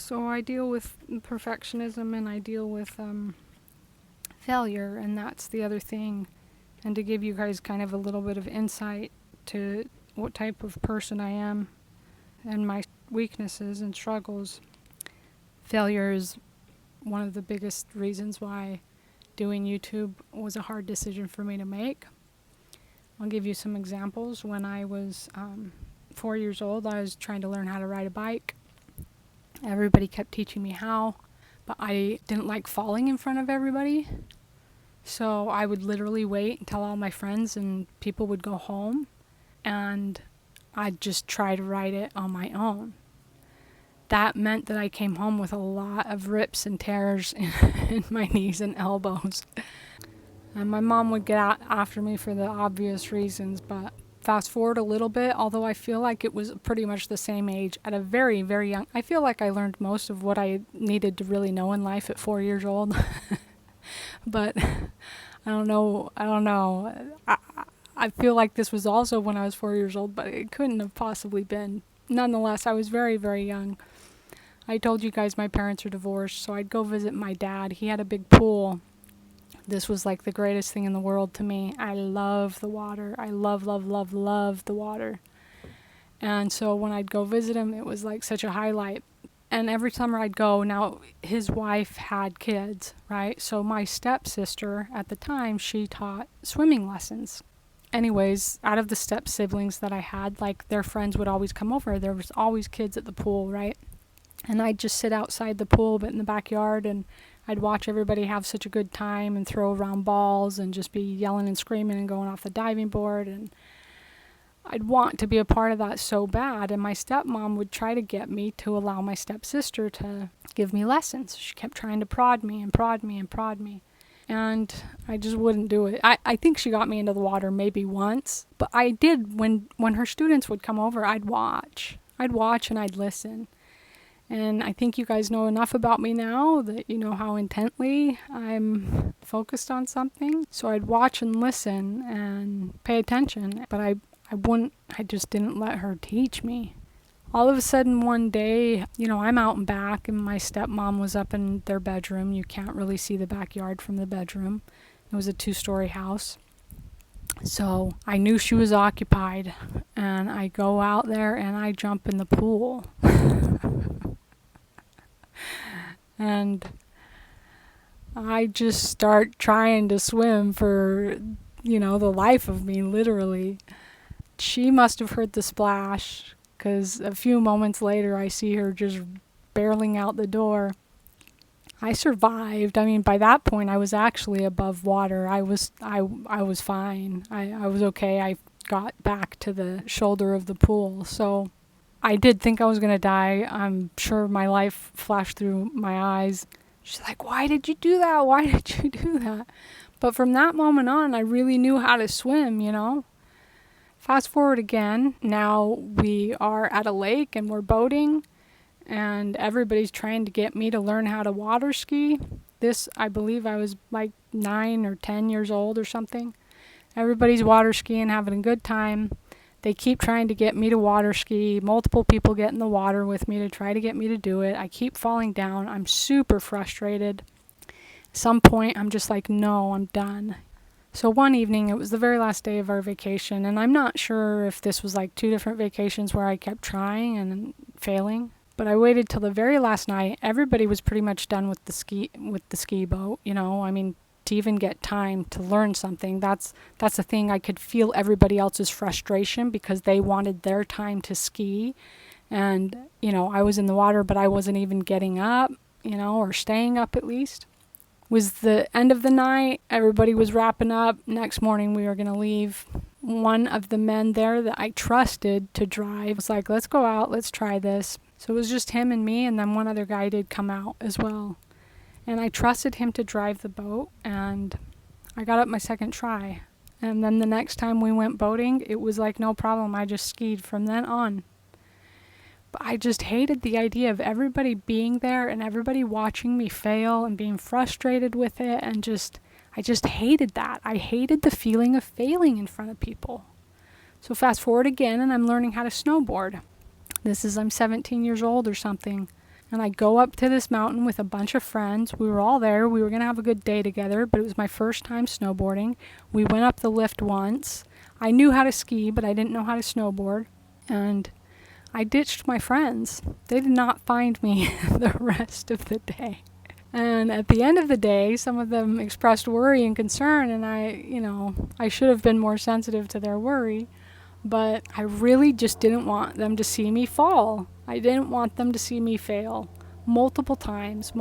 So I deal with perfectionism and I deal with failure, and that's the other thing. And to give you guys kind of a little bit of insight to what type of person I am and my weaknesses and struggles, failure is one of the biggest reasons why doing YouTube was a hard decision for me to make. I'll give you some examples. When I was 4 years old, I was trying to learn how to ride a bike. Everybody kept teaching me how, but I didn't like falling in front of everybody. So I would literally wait until all my friends and people would go home, and I'd just try to ride it on my own. That meant that I came home with a lot of rips and tears in my knees and elbows. And my mom would get after me for the obvious reasons, but fast forward a little bit, although I feel like it was pretty much the same age at a very, very young. I feel like I learned most of what I needed to really know in life at 4 years old. But I don't know. I feel like this was also when I was 4 years old, but it couldn't have possibly been. Nonetheless, I was very, very young. I told you guys my parents are divorced, so I'd go visit my dad. He had a big pool. This was like the greatest thing in the world to me. I love the water. I love the water. And so when I'd go visit him, it was like such a highlight. And every summer I'd go. Now, his wife had kids, right? So my stepsister at the time, she taught swimming lessons. Anyways, out of the step siblings that I had, like their friends would always come over. There was always kids at the pool, right? And I'd just sit outside the pool, but in the backyard, and I'd watch everybody have such a good time and throw around balls and just be yelling and screaming and going off the diving board. And I'd want to be a part of that so bad. And my stepmom would try to get me to allow my stepsister to give me lessons. She kept trying to prod me. And I just wouldn't do it. I think she got me into the water maybe once. But I did, when her students would come over, I'd watch. And I'd listen. And I think you guys know enough about me now that you know how intently I'm focused on something. So I'd watch and listen and pay attention. But I just didn't let her teach me. All of a sudden one day, I'm out and back, and my stepmom was up in their bedroom. You can't really see the backyard from the bedroom. It was a 2-story house. So I knew she was occupied, and I go out there and I jump in the pool. And I just start trying to swim for, the life of me, literally. She must have heard the splash, because a few moments later I see her just barreling out the door. I survived. I mean, by that point I was actually above water. I was fine. I was okay. I got back to the shoulder of the pool. So I did think I was going to die. I'm sure my life flashed through my eyes. She's like, "Why did you do that? Why did you do that?" But from that moment on, I really knew how to swim, Fast forward again. Now we are at a lake and we're boating, and everybody's trying to get me to learn how to water ski. This, I believe I was like 9 or 10 years old or something. Everybody's water skiing, having a good time. They keep trying to get me to water ski. Multiple people get in the water with me to try to get me to do it. I keep falling down. I'm super frustrated. At some point, I'm just like, no, I'm done. So one evening, it was the very last day of our vacation, and I'm not sure if this was like 2 different vacations where I kept trying and failing. But I waited till the very last night. Everybody was pretty much done with the ski boat, to even get time to learn something. That's the thing. I could feel everybody else's frustration because they wanted their time to ski. And, I was in the water, but I wasn't even getting up, or staying up at least. It was the end of the night. Everybody was wrapping up. Next morning we were going to leave. One of the men there that I trusted to drive was like, "Let's go out. Let's try this." So it was just him and me, and then one other guy did come out as well. And I trusted him to drive the boat, and I got up my second try. And then the next time we went boating, it was like no problem. I just skied from then on. But I just hated the idea of everybody being there and everybody watching me fail and being frustrated with it, and I just hated that. I hated the feeling of failing in front of people. So fast forward again, and I'm learning how to snowboard. I'm 17 years old or something. And I go up to this mountain with a bunch of friends. We were all there. We were going to have a good day together, but it was my first time snowboarding. We went up the lift once. I knew how to ski, but I didn't know how to snowboard. And I ditched my friends. They did not find me the rest of the day. And at the end of the day, some of them expressed worry and concern, and I should have been more sensitive to their worry, but I really just didn't want them to see me fall. I didn't want them to see me fail multiple times.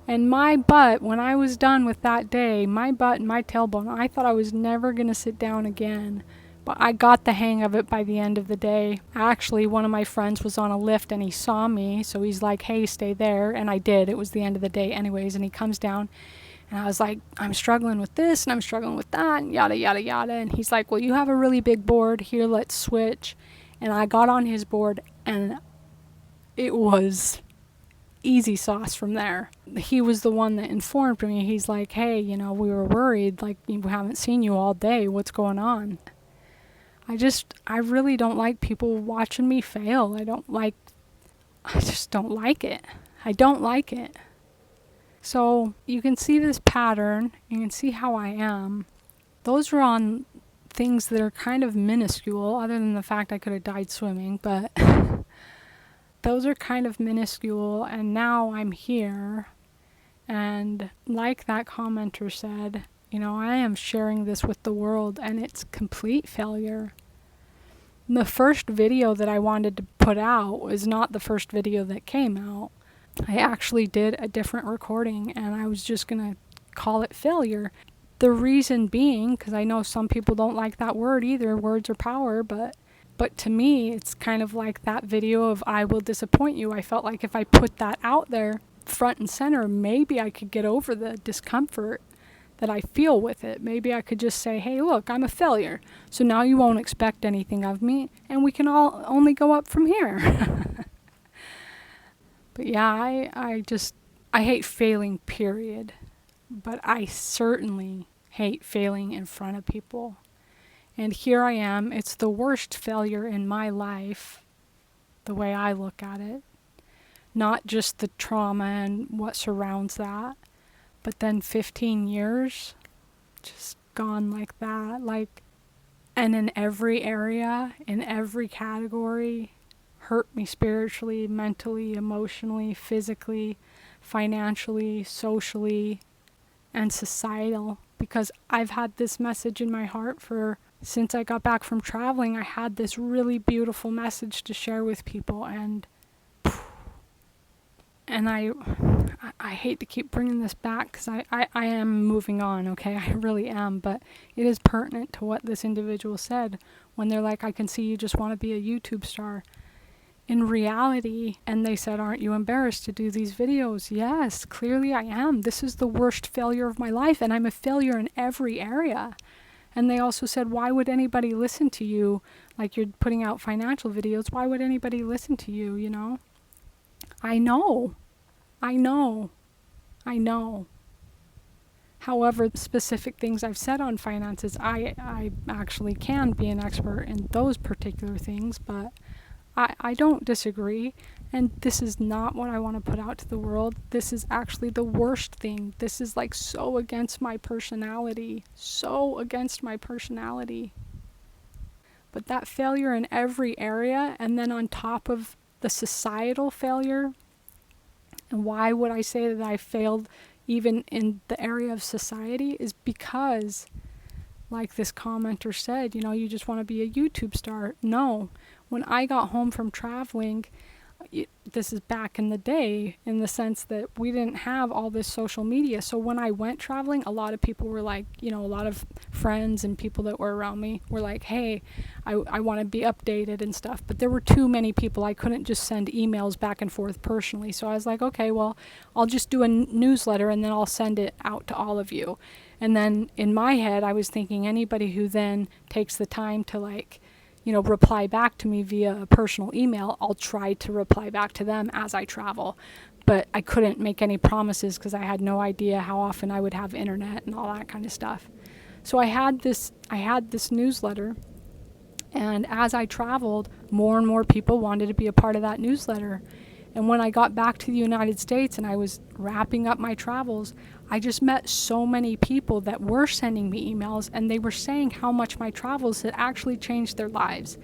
And my butt, when I was done with that day, my butt and my tailbone, I thought I was never going to sit down again. But I got the hang of it by the end of the day. Actually, one of my friends was on a lift and he saw me, so he's like, hey, stay there. And I did. It was the end of the day anyways. And he comes down and I was like, I'm struggling with this and I'm struggling with that and yada, yada, yada. And he's like, well, you have a really big board. Here, let's switch. And I got on his board and it was easy sauce from there. He was the one that informed me. He's like, hey, we were worried. Like, we haven't seen you all day. What's going on? I really don't like people watching me fail. I just don't like it. I don't like it. So you can see this pattern. You can see how I am. Those are on things that are kind of minuscule, other than the fact I could have died swimming, but those are kind of minuscule, and now I'm here. And like that commenter said, I am sharing this with the world, and it's complete failure. The first video that I wanted to put out was not the first video that came out. I actually did a different recording, and I was just going to call it failure. The reason being, because I know some people don't like that word either, words are power, but to me, it's kind of like that video of I will disappoint you. I felt like if I put that out there front and center, maybe I could get over the discomfort that I feel with it. Maybe I could just say, hey, look, I'm a failure. So now you won't expect anything of me, and we can all only go up from here. But yeah, I hate failing, period. But I certainly hate failing in front of people. And here I am. It's the worst failure in my life, the way I look at it. Not just the trauma and what surrounds that, but then 15 years just gone like that. And in every area, in every category, hurt me spiritually, mentally, emotionally, physically, financially, socially, and societal. Because I've had this message in my heart since I got back from traveling. I had this really beautiful message to share with people, and I hate to keep bringing this back because I am moving on, okay? I really am, but it is pertinent to what this individual said when they're like, I can see you just want to be a YouTube star. In reality, and they said, aren't you embarrassed to do these videos? Yes, clearly I am. This is the worst failure of my life, and I'm a failure in every area. And they also said, why would anybody listen to you? Like, you're putting out financial videos. Why would anybody listen to you, I know. However, specific things I've said on finances, I actually can be an expert in those particular things, but I don't disagree. And this is not what I want to put out to the world. This is actually the worst thing. This is like so against my personality. But that failure in every area, and then on top of the societal failure, and why would I say that I failed even in the area of society, is because, like this commenter said, you just want to be a YouTube star. No. When I got home from traveling, this is back in the day, in the sense that we didn't have all this social media. So when I went traveling, a lot of people were like, a lot of friends and people that were around me were like, hey, I want to be updated and stuff. But there were too many people. I couldn't just send emails back and forth personally. So I was like, okay, well, I'll just do a newsletter and then I'll send it out to all of you. And then in my head, I was thinking anybody who then takes the time to reply back to me via a personal email, I'll try to reply back to them as I travel. But I couldn't make any promises because I had no idea how often I would have internet and all that kind of stuff. So I had this newsletter, and as I traveled, more and more people wanted to be a part of that newsletter. And when I got back to the United States and I was wrapping up my travels, I just met so many people that were sending me emails, and they were saying how much my travels had actually changed their lives.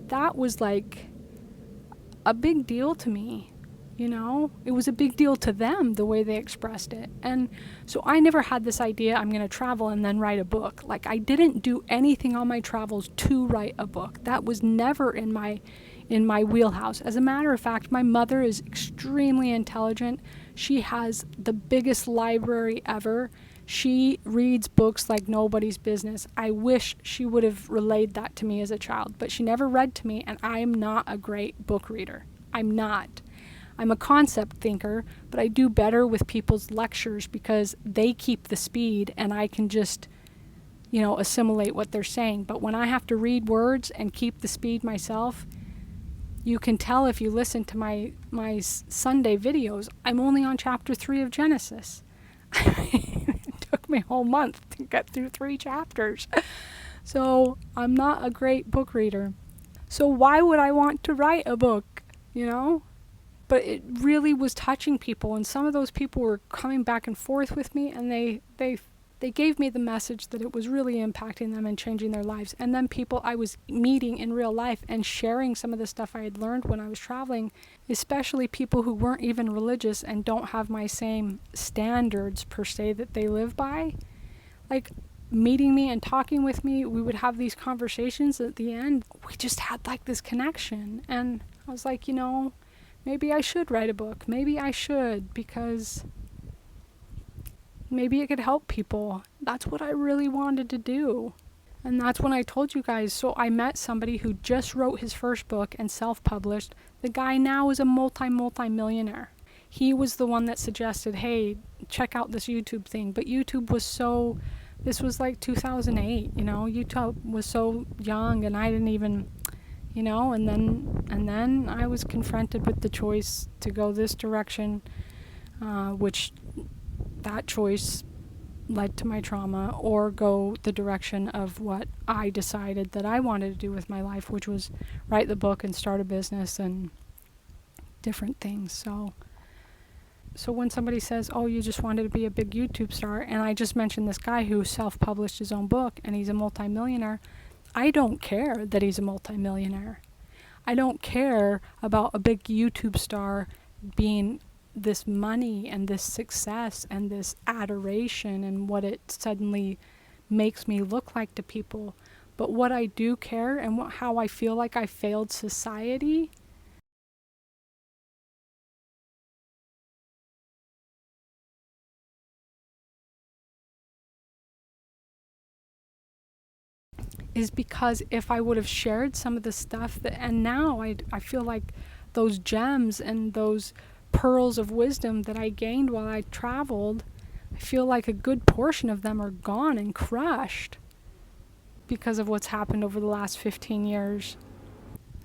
That was like a big deal to me. It was a big deal to them, the way they expressed it. And so I never had this idea, I'm going to travel and then write a book. Like, I didn't do anything on my travels to write a book. That was never in my wheelhouse. As a matter of fact, my mother is extremely intelligent. She has the biggest library ever. She reads books like nobody's business. I wish she would have relayed that to me as a child, but she never read to me, and I'm not a great book reader. I'm not. I'm a concept thinker, but I do better with people's lectures because they keep the speed and I can just, assimilate what they're saying. But when I have to read words and keep the speed myself, you can tell if you listen to my Sunday videos, I'm only on chapter 3 of Genesis. It took me a whole month to get through 3 chapters. So I'm not a great book reader. So why would I want to write a book, But it really was touching people, and some of those people were coming back and forth with me, and they gave me the message that it was really impacting them and changing their lives. And then people I was meeting in real life and sharing some of the stuff I had learned when I was traveling, especially people who weren't even religious and don't have my same standards per se that they live by. Like, meeting me and talking with me, we would have these conversations. At the end, we just had like this connection, and I was like, maybe I should write a book. Maybe I should, because maybe it could help people. That's what I really wanted to do. And that's when I told you guys. So I met somebody who just wrote his first book and self-published. The guy now is a multi-millionaire. He was the one that suggested, hey, check out this YouTube thing. But YouTube was this was like 2008, YouTube was so young, and I didn't even, and then I was confronted with the choice to go this direction, which that choice led to my trauma, or go the direction of what I decided that I wanted to do with my life, which was write the book and start a business and different things. So when somebody says, oh, you just wanted to be a big YouTube star, and I just mentioned this guy who self-published his own book and he's a multimillionaire, I don't care that he's a multimillionaire. I don't care about a big YouTube star being this money and this success and this adoration and what it suddenly makes me look like to people. But what I do care, and how I feel like I failed society, is because if I would have shared some of the stuff and now I feel like those gems and those pearls of wisdom that I gained while I traveled, I feel like a good portion of them are gone and crushed because of what's happened over the last 15 years.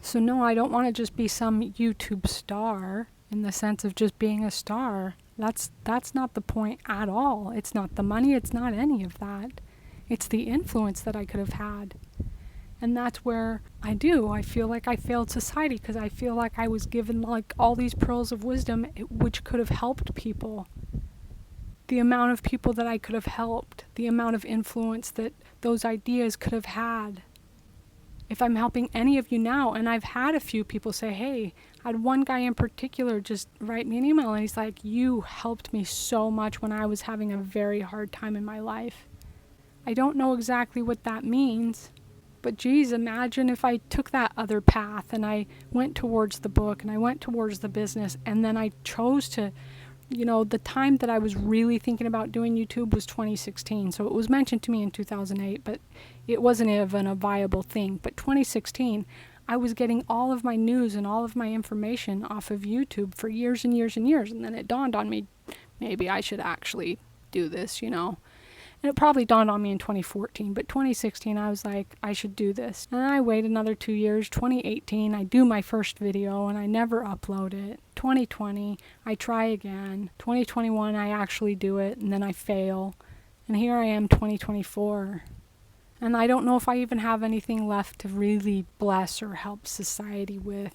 So no, I don't want to just be some YouTube star in the sense of just being a star. That's not the point at all. It's not the money, it's not any of that. It's the influence that I could have had. And that's where I feel like I failed society, because I feel like I was given like all these pearls of wisdom which could have helped people. The amount of people that I could have helped, the amount of influence that those ideas could have had. If I'm helping any of you now, and I've had a few people say, hey, I had one guy in particular just write me an email and he's like, you helped me so much when I was having a very hard time in my life. I don't know exactly what that means, but geez, imagine if I took that other path and I went towards the book and I went towards the business, and then I chose to, the time that I was really thinking about doing YouTube was 2016. So it was mentioned to me in 2008, but it wasn't even a viable thing. But 2016, I was getting all of my news and all of my information off of YouTube for years and years and years. And then it dawned on me, maybe I should actually do this, And it probably dawned on me in 2014, but 2016 I was like, I should do this. And I wait another 2 years. 2018 I do my first video and I never upload it. 2020 I try again. 2021 I actually do it and then I fail. And here I am, 2024. And I don't know if I even have anything left to really bless or help society with.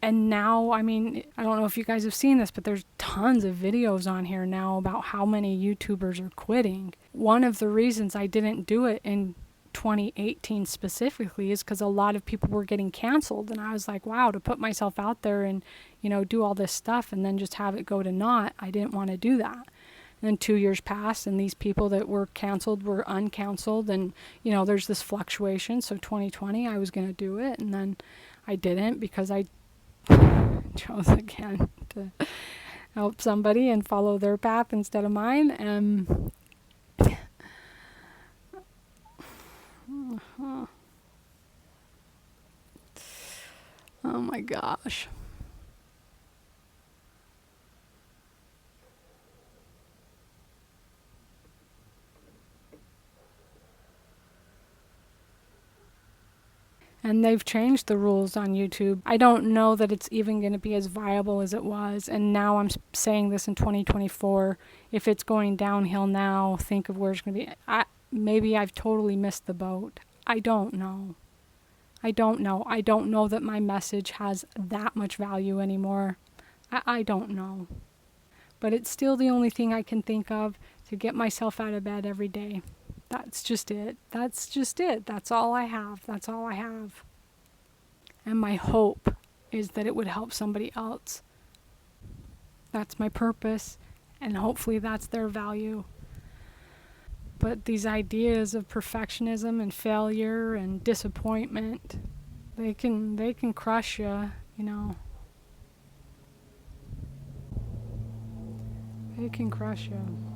And now, I mean, I don't know if you guys have seen this, but there's tons of videos on here now about how many YouTubers are quitting. One of the reasons I didn't do it in 2018 specifically is because a lot of people were getting canceled, and I was like, wow, to put myself out there and, you know, do all this stuff and then just have it go to naught, I didn't want to do that. And then 2 years passed, and these people that were canceled were uncanceled, and, you know, there's this fluctuation. So 2020 I was going to do it, and then I didn't because I chose again to help somebody and follow their path instead of mine. And oh my gosh. And they've changed the rules on YouTube. I don't know that it's even going to be as viable as it was. And now I'm saying this in 2024. If it's going downhill now, think of where it's going to be. Maybe I've totally missed the boat. I don't know. I don't know. I don't know that my message has that much value anymore. I don't know. But it's still the only thing I can think of to get myself out of bed every day. That's just it. That's just it. That's all I have. That's all I have. And my hope is that it would help somebody else. That's my purpose, and hopefully that's their value. But these ideas of perfectionism and failure and disappointment, they can crush you, you know. They can crush you.